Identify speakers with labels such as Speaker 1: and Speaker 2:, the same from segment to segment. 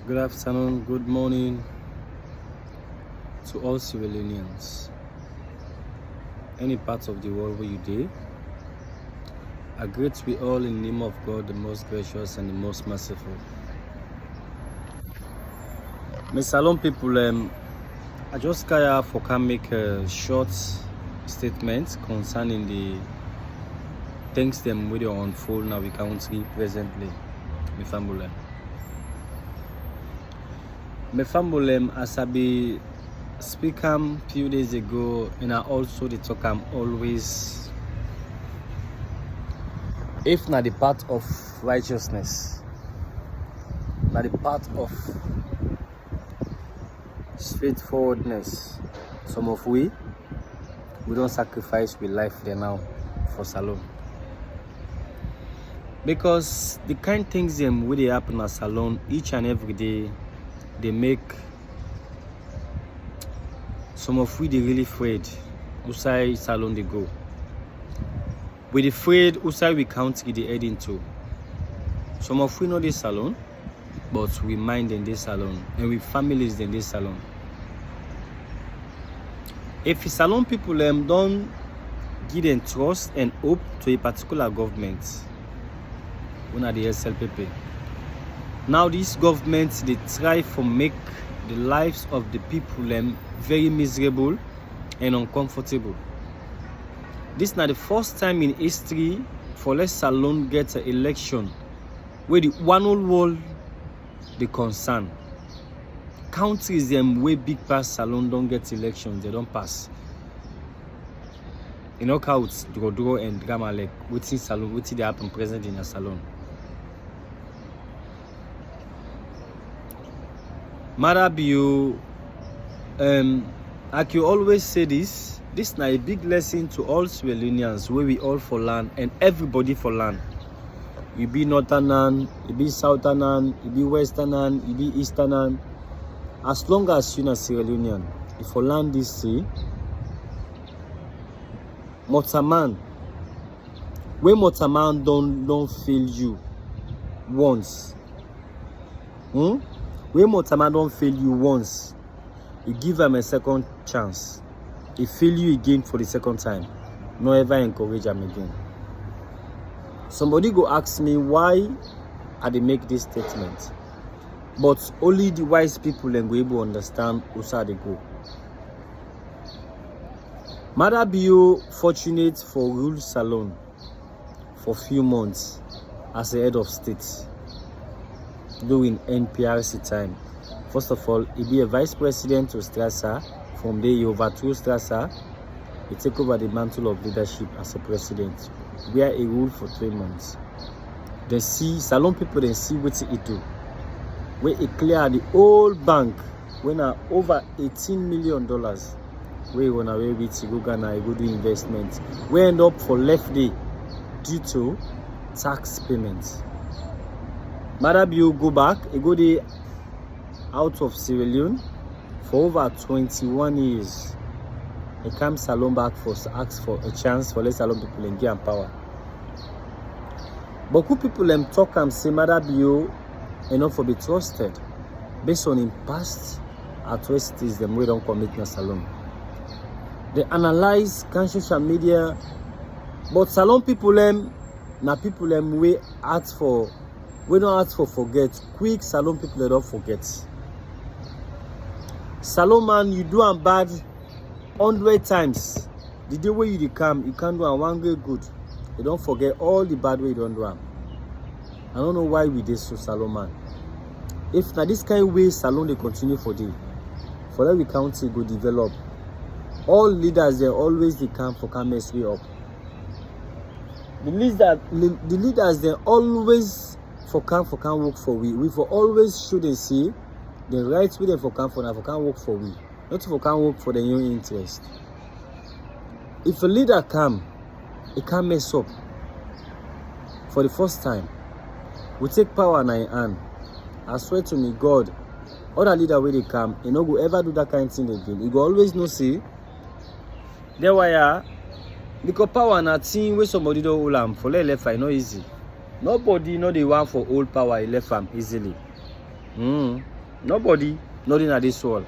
Speaker 1: Good afternoon, good morning to all civilians. Any part of the world where you dey, I greet we all in the name of God, the most gracious and the most merciful. My salon people, I just can make a short statement concerning the things them with unfold now we country presently. My family, as I be speaking few days ago, and I also the talk I'm always, if not the part of righteousness, not the part of straightforwardness, some of we don't sacrifice with life there now for salon. Because the kind things them where they happen at salon each and every day, they make some of we they really afraid outside salon they go. We afraid outside we country they head into. Some of we know this salon, but we mind in this salon and we families in this salon. If the salon people don't give them trust and hope to a particular government, one of the SLPP. Now this government they try to make the lives of the people very miserable and uncomfortable. This is not the first time in history for less salon get an election where the one whole world the concern. Countries way big pass salon don't get elections, they don't pass. You know how it's draw and drama like what's in salon, what's they happen present in a salon. Marabio, I can always say this is not a big lesson to all Swelunians where we all for land and everybody for land. You be Northern, you be Southern, you be Western, you be Eastern. As long as you're not Sierra Leonean, if you land this sea, Motaman, when Motaman don't fail you once, when Motaman don't fail you once, you give them a second chance. He fail you again for the second time. No ever encourage them again. Somebody go ask me why I they make this statement. But only the wise people will be able to understand how they go. Mother Bio fortunate for rule salon for few months as a head of state during NPRC time. First of all, he be a vice president to Strasser. From there, he overthrew Strasser. He take over the mantle of leadership as a president, where he ruled for 3 months. Then see salon people then see what he do. Where he clear the whole bank when over $18 million. Where he went away with go Ghana, he go do investment. We end up for left day due to tax payments. Marabio go back, he go there out of Sierra Leone for over 21 years. He comes salon back for ask for a chance for less salon people and get power. But good people talk and say Marabio enough for be trusted based on in past atrocities them we don't commit in a salon. They analyze social media, but salon people na people we ask for. We don't ask for forget. Quick salon people they don't forget. Salon man, you do am bad 100 times. The day where you come, you can't do am one day good. You don't forget all the bad way you don't do am. I don't know why we did so salon man. If now this kind of way salon they continue for day, for that we country go develop. All leaders they always they come mess way up. The leaders they always for can work for we. We for always shouldn't see the right way for can work for we. Not for can work for the new interest. If a leader come, he can't mess up. For the first time, we take power in our hand. I swear to me, God, other leader where they come, he no go ever do that kind of thing again. He go always no see. There why because power na thing where somebody don't hold am for left I know easy. Nobody know the one for old power, he left them easily. Nobody, nothing at this world.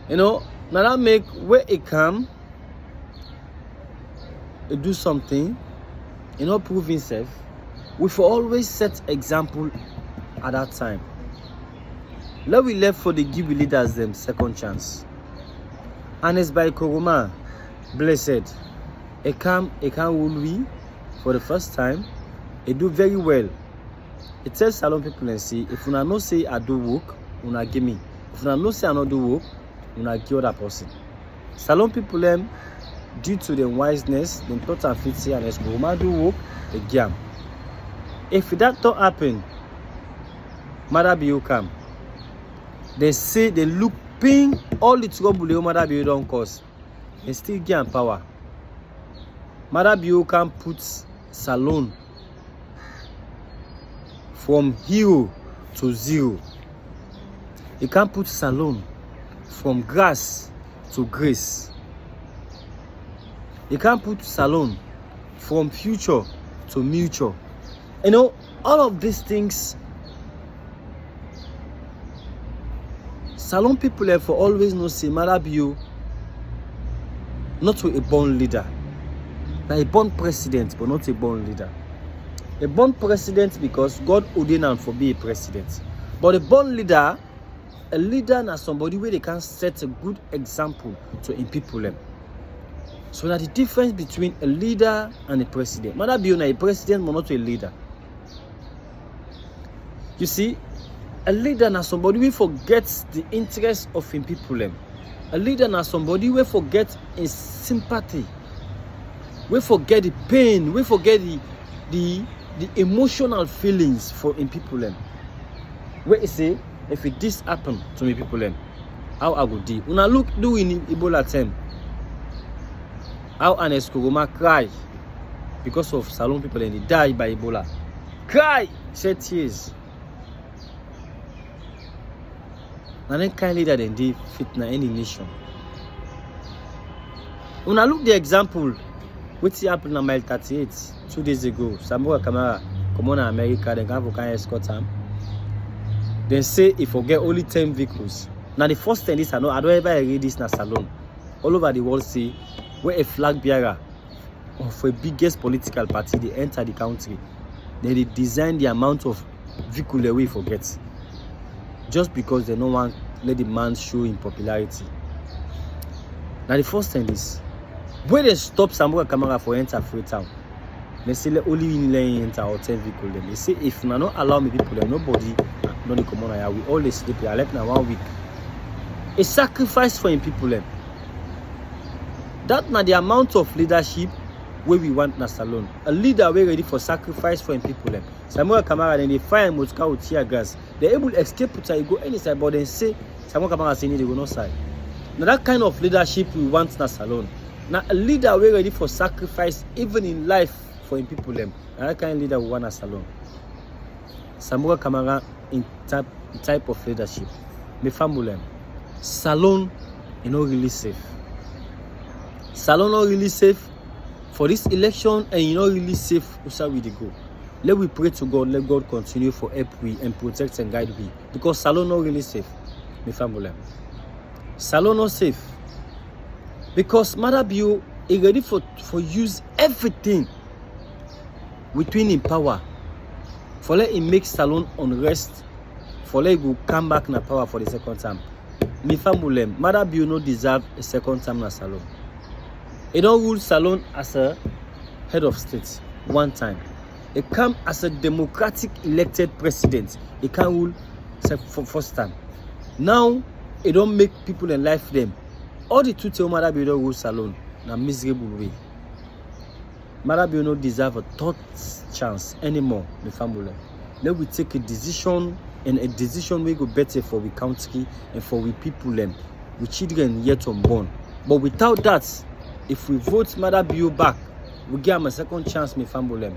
Speaker 1: You know, now that make where it come, it do something, you know, prove himself. We for always set example at that time. Let we left for the give leaders them second chance. And it's by Koroma, blessed. It can rule we for the first time. It do very well. It tells Salon people and see if una no say I do work, una give me. If una no say I not do work, una give other person. Salon people them, due to their wiseness, them thought and fit say and as Koroma do work, they give. If that don't happen, Mother Bio come. They say they look ping all the trouble the Mother Bio don't cause. They still give power. Mother Bio can put Salon from hero to zero. He can put Salon from grass to grace. He can put Salon from future to mutual. You know, all of these things, Salon people have for always know say Mother Bio not to a born leader. Now a born president, but not a born leader. A born president because God ordained him for be a president. But a born leader, a leader na somebody where they can set a good example to in people them. So that the difference between a leader and a president. Mother Bio na a president, but not a leader. You see, a leader na somebody who forgets the interest of in people them. A leader na somebody who forgets his sympathy. We forget the pain. We forget the emotional feelings for in people them. Where you say, if it this happen to me people them, how I would do? When I look do in Ebola time, how Ernest Koroma cry because of Salon people and they die by Ebola. Cry, shed tears. And then kind leader then they fit na any nation. When I look the example, what's happened on mile 38 2 days ago, Sambora Kamara come on America, then can escort him. Then say if we get only 10 vehicles. Now the first thing is I don't ever read this na Salon. All over the world say where a flag bearer of a biggest political party they enter the country, then they design the amount of vehicle away forget. Just because they don't want let the man show in popularity. Now the first thing is when they stop Sambora Kamara for enter Freetown, they say let only in lane enter or 10 vehicle them. They say if na not allow me people them, nobody no the come on here. We always sleep here. I left now 1 week. A sacrifice for in people them. That na the amount of leadership where we want na Salon. A leader we ready for sacrifice for in people them. Sambora Kamara then they fire Motka with tear gas. They're able to escape to go any side, but then say Sambora Kamara saying they go no side. Now that kind of leadership we want na Salon. Now a leader we ready for sacrifice even in life for in people them. Now that kind of leader we want na Salon. Sambora Kamara in type of leadership. Me family Salon is not really safe. Salon not really safe for this election and you not really safe. How we go? Let we pray to God. Let God continue for help we and protect and guide we. Because Salon not really safe. Me family. Salon not safe. Because Mother Bio is ready for use everything between in power. For let him make Salon unrest. For let go come back na power for the second time. Me family. Mother Bio no deserve a second time na Salon. He don't rule Salon as a head of state one time. He come as a democratic elected president. He can't rule for first time. Now, he don't make people in life them. All the two tell Mother Bio don't rule Salon in a miserable way. Mother Bio don't deserve a third chance anymore, the family. Let we take a decision and a decision we go better for we country and for we people them, we children yet unborn. But without that, if we vote Mother Bio back, we give him a second chance, my family.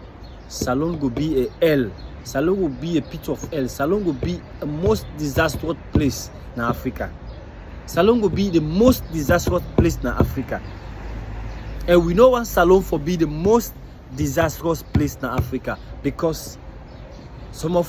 Speaker 1: Salon will be a hell. Salon will be a pit of hell. Salon will be a most disastrous place in Africa. Salon will be the most disastrous place in Africa. And we know want Salon for be the most disastrous place in Africa because some of